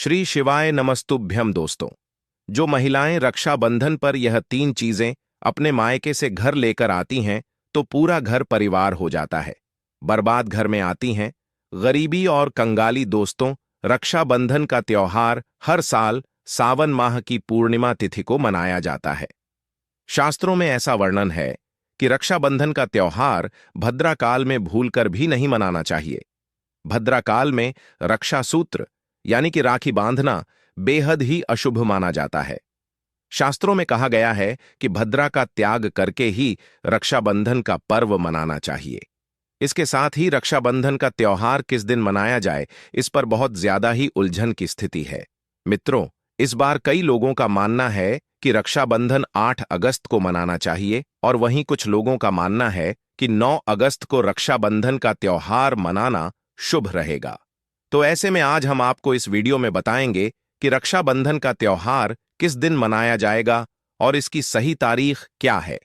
श्री शिवाय नमस्तुभ्यम दोस्तों। जो महिलाएं रक्षाबंधन पर यह 3 चीजें अपने मायके से घर लेकर आती हैं तो पूरा घर परिवार हो जाता है। बर्बाद घर में आती हैं गरीबी और कंगाली। दोस्तों, रक्षाबंधन का त्योहार हर साल सावन माह की पूर्णिमा तिथि को मनाया जाता है। शास्त्रों में ऐसा वर्णन है कि रक्षाबंधन का त्योहार भद्रा काल में भूलकर भी नहीं मनाना चाहिए। भद्रा काल में रक्षा सूत्र यानी कि राखी बांधना बेहद ही अशुभ माना जाता है। शास्त्रों में कहा गया है कि भद्रा का त्याग करके ही रक्षाबंधन का पर्व मनाना चाहिए। इसके साथ ही रक्षाबंधन का त्योहार किस दिन मनाया जाए, इस पर बहुत ज्यादा ही उलझन की स्थिति है। मित्रों, इस बार कई लोगों का मानना है कि रक्षाबंधन 8 अगस्त को मनाना चाहिए और वहीं कुछ लोगों का मानना है कि 9 अगस्त को रक्षाबंधन का त्योहार मनाना शुभ रहेगा। तो ऐसे में आज हम आपको इस वीडियो में बताएंगे कि रक्षाबंधन का त्योहार किस दिन मनाया जाएगा और इसकी सही तारीख क्या है,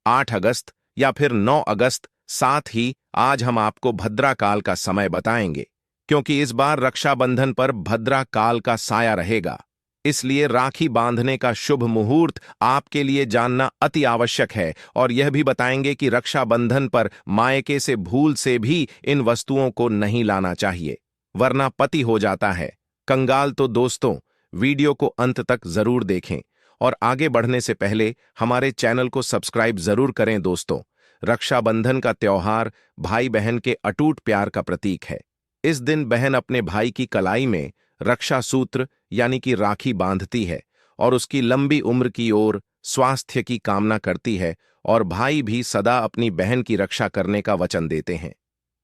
8 अगस्त या फिर 9 अगस्त। साथ ही आज हम आपको भद्रा काल का समय बताएंगे, क्योंकि इस बार रक्षाबंधन पर भद्रा काल का साया रहेगा। इसलिए राखी बांधने का शुभ मुहूर्त आपके लिए जानना अति आवश्यक है और यह भी बताएंगे कि रक्षाबंधन पर मायके से भूल से भी इन वस्तुओं को नहीं लाना चाहिए, वरना पति हो जाता है कंगाल। तो दोस्तों, वीडियो को अंत तक जरूर देखें और आगे बढ़ने से पहले हमारे चैनल को सब्सक्राइब जरूर करें। दोस्तों, रक्षाबंधन का त्योहार भाई बहन के अटूट प्यार का प्रतीक है। इस दिन बहन अपने भाई की कलाई में रक्षा सूत्र यानी कि राखी बांधती है और उसकी लंबी उम्र की ओर स्वास्थ्य की कामना करती है और भाई भी सदा अपनी बहन की रक्षा करने का वचन देते हैं।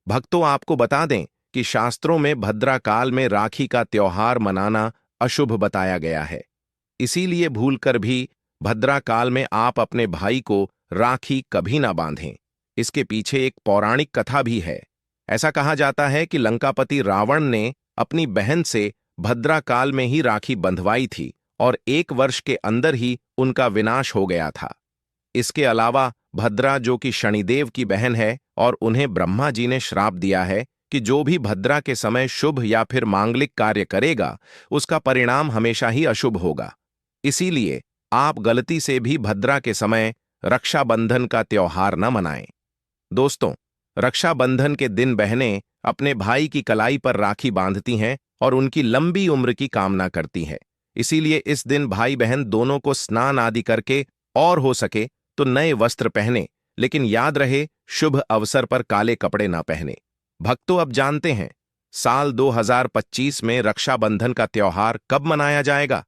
भक्तों, आपको बता दें कि शास्त्रों में भद्रा काल में राखी का त्योहार मनाना अशुभ बताया गया है। इसीलिए भूलकर भी भद्रा काल में आप अपने भाई को राखी कभी ना बांधें। इसके पीछे एक पौराणिक कथा भी है। ऐसा कहा जाता है कि लंकापति रावण ने अपनी बहन से भद्रा काल में ही राखी बंधवाई थी और 1 वर्ष के अंदर ही उनका विनाश हो गया था। इसके अलावा भद्रा, जो कि शनिदेव की बहन है, और उन्हें ब्रह्मा जी ने श्राप दिया है कि जो भी भद्रा के समय शुभ या फिर मांगलिक कार्य करेगा उसका परिणाम हमेशा ही अशुभ होगा। इसीलिए आप गलती से भी भद्रा के समय रक्षाबंधन का त्योहार न मनाएं। दोस्तों, रक्षाबंधन के दिन बहनें अपने भाई की कलाई पर राखी बांधती हैं और उनकी लंबी उम्र की कामना करती हैं। इसीलिए इस दिन भाई बहन दोनों को स्नान आदि करके और हो सके तो नए वस्त्र पहने, लेकिन याद रहे शुभ अवसर पर काले कपड़े ना पहने। भक्तों, अब जानते हैं साल 2025 में रक्षाबंधन का त्योहार कब मनाया जाएगा।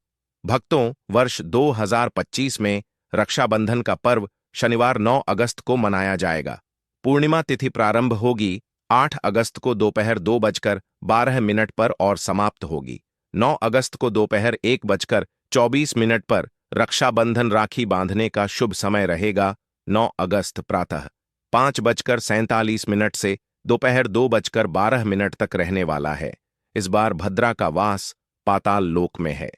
भक्तों, वर्ष 2025 में रक्षाबंधन का पर्व शनिवार 9 अगस्त को मनाया जाएगा। पूर्णिमा तिथि प्रारंभ होगी 8 अगस्त को दोपहर 2:12 पर और समाप्त होगी 9 अगस्त को दोपहर 1:24 पर। रक्षाबंधन राखी बांधने का शुभ समय रहेगा 9 अगस्त प्रातः 5:47 से दोपहर 2:12 तक रहने वाला है। इस बार भद्रा का वास पाताल लोक में है।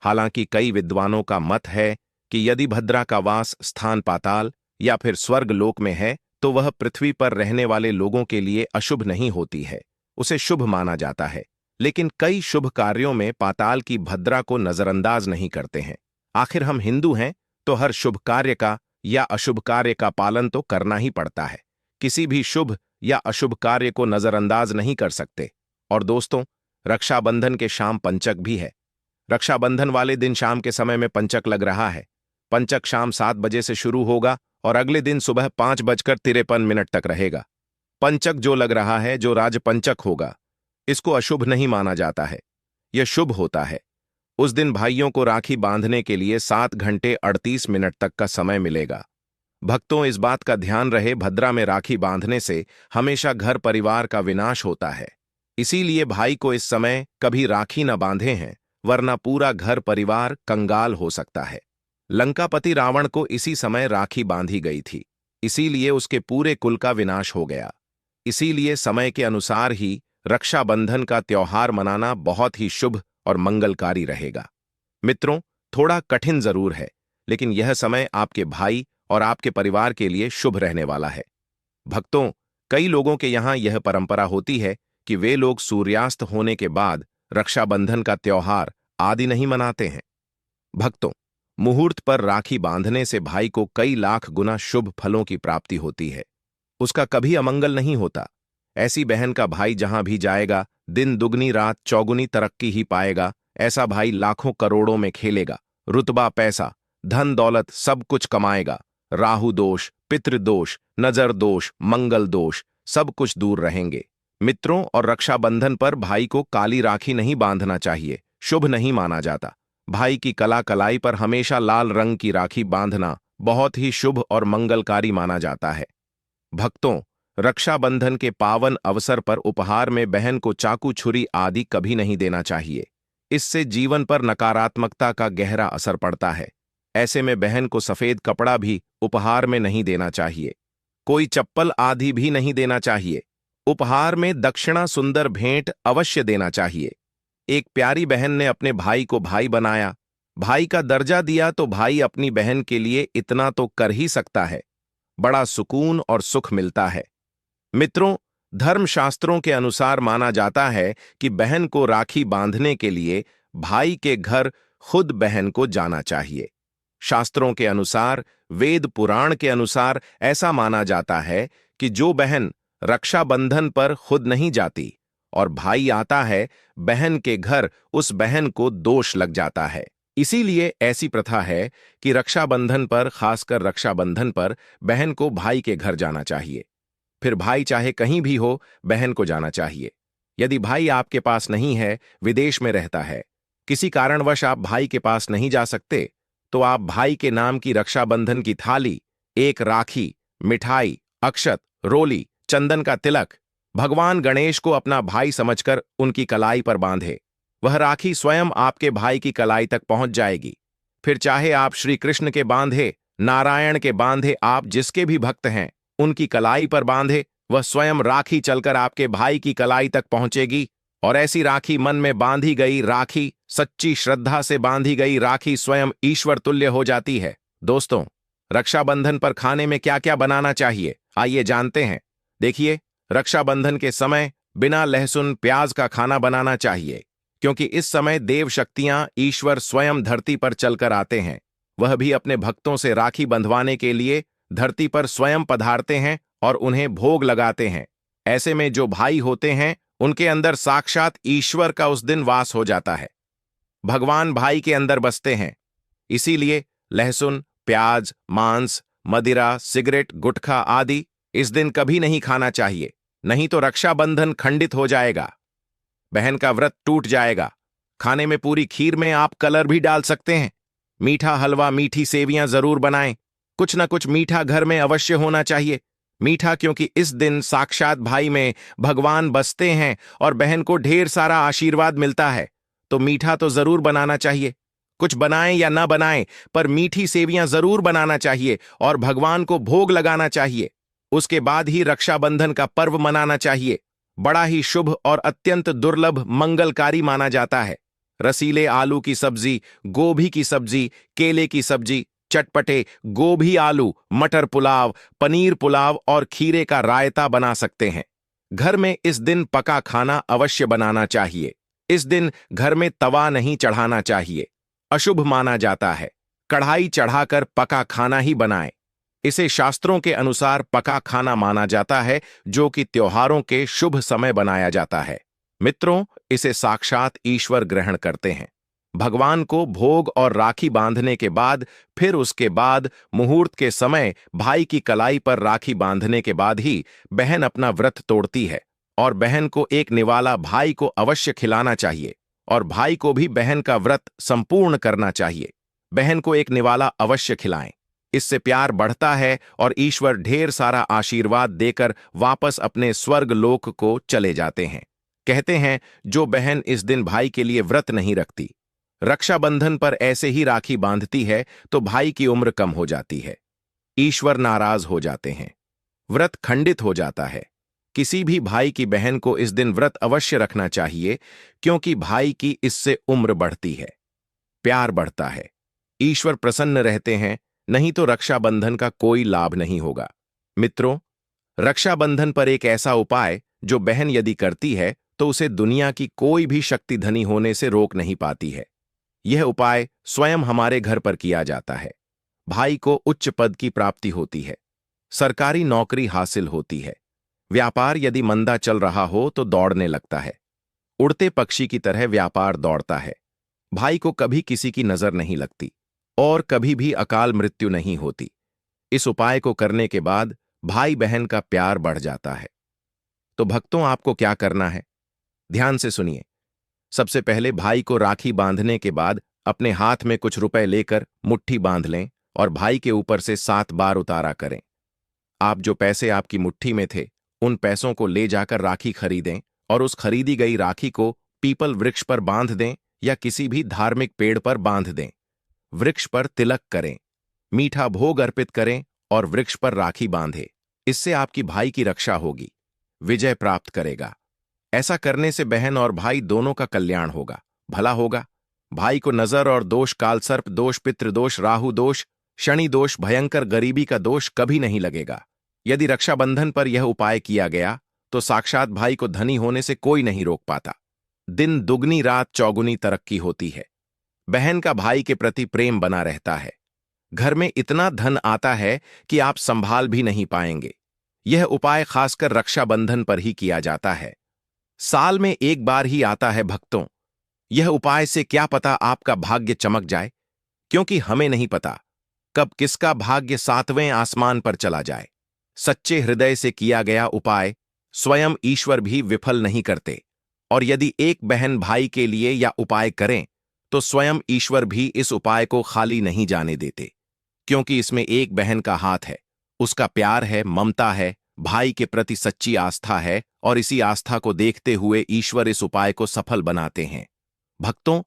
हालांकि कई विद्वानों का मत है कि यदि भद्रा का वास स्थान पाताल या फिर स्वर्ग लोक में है तो वह पृथ्वी पर रहने वाले लोगों के लिए अशुभ नहीं होती है, उसे शुभ माना जाता है। लेकिन कई शुभ कार्यों में पाताल की भद्रा को नजरअंदाज नहीं करते हैं। आखिर हम हिंदू हैं तो हर शुभ कार्य का या अशुभ कार्य का पालन तो करना ही पड़ता है। किसी भी शुभ या अशुभ कार्य को नजरअंदाज नहीं कर सकते। और दोस्तों, रक्षाबंधन के शाम पंचक भी है। रक्षाबंधन वाले दिन शाम के समय में पंचक लग रहा है। पंचक शाम 7 बजे से शुरू होगा और अगले दिन सुबह 5:53 तक रहेगा। पंचक जो लग रहा है, जो राजपंचक होगा, इसको अशुभ नहीं माना जाता है, यह शुभ होता है। उस दिन भाइयों को राखी बांधने के लिए 7 घंटे 38 मिनट तक का समय मिलेगा। भक्तों, इस बात का ध्यान रहे, भद्रा में राखी बांधने से हमेशा घर परिवार का विनाश होता है। इसीलिए भाई को इस समय कभी राखी न बांधे हैं, वरना पूरा घर परिवार कंगाल हो सकता है। लंकापति रावण को इसी समय राखी बांधी गई थी, इसीलिए उसके पूरे कुल का विनाश हो गया। इसीलिए समय के अनुसार ही रक्षाबंधन का त्योहार मनाना बहुत ही शुभ और मंगलकारी रहेगा। मित्रों, थोड़ा कठिन जरूर है, लेकिन यह समय आपके भाई और आपके परिवार के लिए शुभ रहने वाला है। भक्तों, कई लोगों के यहां यह परंपरा होती है कि वे लोग सूर्यास्त होने के बाद रक्षाबंधन का त्योहार आदि नहीं मनाते हैं। भक्तों, मुहूर्त पर राखी बांधने से भाई को कई लाख गुना शुभ फलों की प्राप्ति होती है। उसका कभी अमंगल नहीं होता। ऐसी बहन का भाई जहां भी जाएगा, दिन दुगनी रात चौगुनी तरक्की ही पाएगा। ऐसा भाई लाखों करोड़ों में खेलेगा, रुतबा पैसा धन दौलत सब कुछ कमाएगा। राहु दोष, पितृ दोष, नजर दोष, मंगल दोष सब कुछ दूर रहेंगे। मित्रों, और रक्षाबंधन पर भाई को काली राखी नहीं बांधना चाहिए, शुभ नहीं माना जाता। भाई की कलाई पर हमेशा लाल रंग की राखी बांधना बहुत ही शुभ और मंगलकारी माना जाता है। भक्तों, रक्षाबंधन के पावन अवसर पर उपहार में बहन को चाकू छुरी आदि कभी नहीं देना चाहिए। इससे जीवन पर नकारात्मकता का गहरा असर पड़ता है। ऐसे में बहन को सफेद कपड़ा भी उपहार में नहीं देना चाहिए। कोई चप्पल आदि भी नहीं देना चाहिए। उपहार में दक्षिणा सुंदर भेंट अवश्य देना चाहिए। एक प्यारी बहन ने अपने भाई को भाई बनाया, भाई का दर्जा दिया, तो भाई अपनी बहन के लिए इतना तो कर ही सकता है। बड़ा सुकून और सुख मिलता है। मित्रों, धर्मशास्त्रों के अनुसार माना जाता है कि बहन को राखी बांधने के लिए भाई के घर खुद बहन को जाना चाहिए। शास्त्रों के अनुसार, वेद पुराण के अनुसार ऐसा माना जाता है कि जो बहन रक्षाबंधन पर खुद नहीं जाती और भाई आता है बहन के घर, उस बहन को दोष लग जाता है। इसीलिए ऐसी प्रथा है कि रक्षाबंधन पर, खासकर रक्षाबंधन पर, बहन को भाई के घर जाना चाहिए। फिर भाई चाहे कहीं भी हो, बहन को जाना चाहिए। यदि भाई आपके पास नहीं है, विदेश में रहता है, किसी कारणवश आप भाई के पास नहीं जा सकते, तो आप भाई के नाम की रक्षाबंधन की थाली, एक राखी, मिठाई, अक्षत, रोली, चंदन का तिलक, भगवान गणेश को अपना भाई समझकर उनकी कलाई पर बांधे। वह राखी स्वयं आपके भाई की कलाई तक पहुंच जाएगी। फिर चाहे आप श्री कृष्ण के बांधे, नारायण के बांधे, आप जिसके भी भक्त हैं उनकी कलाई पर बांधे, वह स्वयं राखी चलकर आपके भाई की कलाई तक पहुंचेगी। और ऐसी राखी, मन में बांधी गई राखी, सच्ची श्रद्धा से बांधी गई राखी स्वयं ईश्वर तुल्य हो जाती है। दोस्तों, रक्षाबंधन पर खाने में क्या क्या बनाना चाहिए, आइए जानते हैं। देखिए, रक्षाबंधन के समय बिना लहसुन प्याज का खाना बनाना चाहिए, क्योंकि इस समय देव शक्तियां, ईश्वर स्वयं धरती पर चलकर आते हैं। वह भी अपने भक्तों से राखी बंधवाने के लिए धरती पर स्वयं पधारते हैं और उन्हें भोग लगाते हैं। ऐसे में जो भाई होते हैं, उनके अंदर साक्षात ईश्वर का उस दिन वास हो जाता है। भगवान भाई के अंदर बसते हैं। इसीलिए लहसुन, प्याज, मांस, मदिरा, सिगरेट, गुटखा आदि इस दिन कभी नहीं खाना चाहिए, नहीं तो रक्षाबंधन खंडित हो जाएगा, बहन का व्रत टूट जाएगा। खाने में पूरी खीर में आप कलर भी डाल सकते हैं। मीठा हलवा, मीठी सेवियां जरूर बनाएं। कुछ ना कुछ मीठा घर में अवश्य होना चाहिए। मीठा, क्योंकि इस दिन साक्षात भाई में भगवान बसते हैं और बहन को ढेर सारा आशीर्वाद मिलता है, तो मीठा तो जरूर बनाना चाहिए। कुछ बनाएं या ना बनाएं, पर मीठी सेवियां जरूर बनाना चाहिए और भगवान को भोग लगाना चाहिए। उसके बाद ही रक्षाबंधन का पर्व मनाना चाहिए। बड़ा ही शुभ और अत्यंत दुर्लभ मंगलकारी माना जाता है। रसीले आलू की सब्जी, गोभी की सब्जी, केले की सब्जी, चटपटे गोभी आलू, मटर पुलाव, पनीर पुलाव और खीरे का रायता बना सकते हैं। घर में इस दिन पका खाना अवश्य बनाना चाहिए। इस दिन घर में तवा नहीं चढ़ाना चाहिए, अशुभ माना जाता है। कढ़ाई चढ़ाकर पका खाना ही बनाएं। इसे शास्त्रों के अनुसार पका खाना माना जाता है, जो कि त्योहारों के शुभ समय बनाया जाता है। मित्रों, इसे साक्षात ईश्वर ग्रहण करते हैं। भगवान को भोग और राखी बांधने के बाद, फिर उसके बाद मुहूर्त के समय भाई की कलाई पर राखी बांधने के बाद ही बहन अपना व्रत तोड़ती है और बहन को एक निवाला भाई को अवश्य खिलाना चाहिए और भाई को भी बहन का व्रत संपूर्ण करना चाहिए। बहन को एक निवाला अवश्य खिलाएं। इससे प्यार बढ़ता है और ईश्वर ढेर सारा आशीर्वाद देकर वापस अपने स्वर्ग लोक को चले जाते हैं। कहते हैं, जो बहन इस दिन भाई के लिए व्रत नहीं रखती, रक्षाबंधन पर ऐसे ही राखी बांधती है, तो भाई की उम्र कम हो जाती है, ईश्वर नाराज हो जाते हैं, व्रत खंडित हो जाता है। किसी भी भाई की बहन को इस दिन व्रत अवश्य रखना चाहिए, क्योंकि भाई की इससे उम्र बढ़ती है, प्यार बढ़ता है, ईश्वर प्रसन्न रहते हैं। नहीं तो रक्षाबंधन का कोई लाभ नहीं होगा। मित्रों, रक्षाबंधन पर एक ऐसा उपाय जो बहन यदि करती है तो उसे दुनिया की कोई भी शक्ति धनी होने से रोक नहीं पाती है। यह उपाय स्वयं हमारे घर पर किया जाता है। भाई को उच्च पद की प्राप्ति होती है, सरकारी नौकरी हासिल होती है, व्यापार यदि मंदा चल रहा हो तो दौड़ने लगता है, उड़ते पक्षी की तरह व्यापार दौड़ता है। भाई को कभी किसी की नजर नहीं लगती और कभी भी अकाल मृत्यु नहीं होती। इस उपाय को करने के बाद भाई बहन का प्यार बढ़ जाता है। तो भक्तों, आपको क्या करना है? ध्यान से सुनिए। सबसे पहले भाई को राखी बांधने के बाद अपने हाथ में कुछ रुपए लेकर मुट्ठी बांध लें और भाई के ऊपर से 7 बार उतारा करें। आप जो पैसे आपकी मुट्ठी में थे, उन पैसों को ले जाकर राखी खरीदें और उस खरीदी गई राखी को पीपल वृक्ष पर बांध दें या किसी भी धार्मिक पेड़ पर बांध दें। वृक्ष पर तिलक करें, मीठा भोग अर्पित करें और वृक्ष पर राखी बांधें। इससे आपकी भाई की रक्षा होगी, विजय प्राप्त करेगा। ऐसा करने से बहन और भाई दोनों का कल्याण होगा, भला होगा। भाई को नजर और दोष, कालसर्प दोष, पितृदोष, राहु दोष, शनि दोष, भयंकर गरीबी का दोष कभी नहीं लगेगा। यदि रक्षाबंधन पर यह उपाय किया गया तो साक्षात भाई को धनी होने से कोई नहीं रोक पाता। दिन दुगनी रात चौगुनी तरक्की होती है। बहन का भाई के प्रति प्रेम बना रहता है। घर में इतना धन आता है कि आप संभाल भी नहीं पाएंगे। यह उपाय खासकर रक्षाबंधन पर ही किया जाता है। साल में एक बार ही आता है भक्तों। यह उपाय से क्या पता आपका भाग्य चमक जाए, क्योंकि हमें नहीं पता कब किसका भाग्य 7वें आसमान पर चला जाए। सच्चे हृदय से किया गया उपाय स्वयं ईश्वर भी विफल नहीं करते, और यदि एक बहन भाई के लिए यह उपाय करें तो स्वयं ईश्वर भी इस उपाय को खाली नहीं जाने देते, क्योंकि इसमें एक बहन का हाथ है, उसका प्यार है, ममता है, भाई के प्रति सच्ची आस्था है, और इसी आस्था को देखते हुए ईश्वर इस उपाय को सफल बनाते हैं। भक्तों,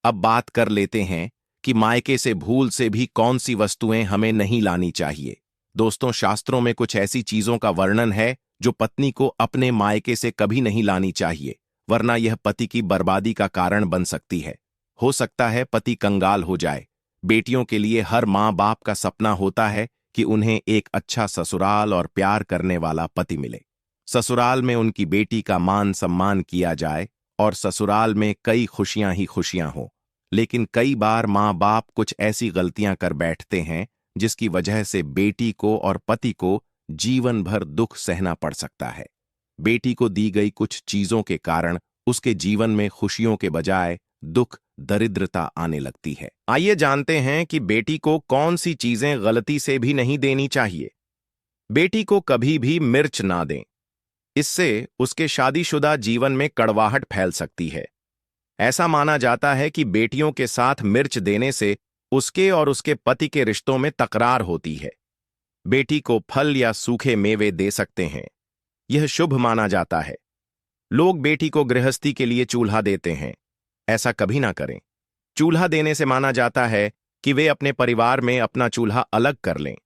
अब बात कर लेते हैं कि मायके से भूल से भी कौन सी वस्तुएं हमें नहीं लानी चाहिए। दोस्तों, शास्त्रों में कुछ ऐसी चीजों का वर्णन है जो पत्नी को अपने मायके से कभी नहीं लानी चाहिए, वरना यह पति की बर्बादी का कारण बन सकती है। हो सकता है पति कंगाल हो जाए। बेटियों के लिए हर माँ बाप का सपना होता है कि उन्हें एक अच्छा ससुराल और प्यार करने वाला पति मिले। ससुराल में उनकी बेटी का मान सम्मान किया जाए और ससुराल में कई खुशियां ही खुशियां हो। लेकिन कई बार माँ बाप कुछ ऐसी गलतियां कर बैठते हैं जिसकी वजह से बेटी को और पति को जीवन भर दुख सहना पड़ सकता है। बेटी को दी गई कुछ चीजों के कारण उसके जीवन में खुशियों के बजाय दुख, दरिद्रता आने लगती है। आइए जानते हैं कि बेटी को कौन सी चीजें गलती से भी नहीं देनी चाहिए। बेटी को कभी भी मिर्च ना दें, इससे उसके शादीशुदा जीवन में कड़वाहट फैल सकती है। ऐसा माना जाता है कि बेटियों के साथ मिर्च देने से उसके और उसके पति के रिश्तों में तकरार होती है। बेटी को फल या सूखे मेवे दे सकते हैं, यह शुभ माना जाता है। लोग बेटी को गृहस्थी के लिए चूल्हा देते हैं, ऐसा कभी ना करें। चूल्हा देने से माना जाता है कि वे अपने परिवार में अपना चूल्हा अलग कर लें।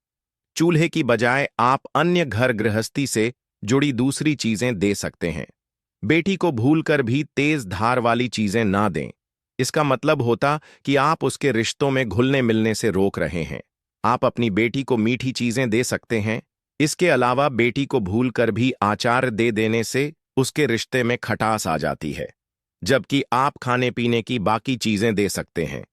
चूल्हे की बजाय आप अन्य घर गृहस्थी से जुड़ी दूसरी चीजें दे सकते हैं। बेटी को भूलकर भी तेज धार वाली चीजें ना दें, इसका मतलब होता कि आप उसके रिश्तों में घुलने मिलने से रोक रहे हैं। आप अपनी बेटी को मीठी चीजें दे सकते हैं। इसके अलावा बेटी को भूलकर भी आचार दे देने से उसके रिश्ते में खटास आ जाती है, जबकि आप खाने पीने की बाकी चीजें दे सकते हैं।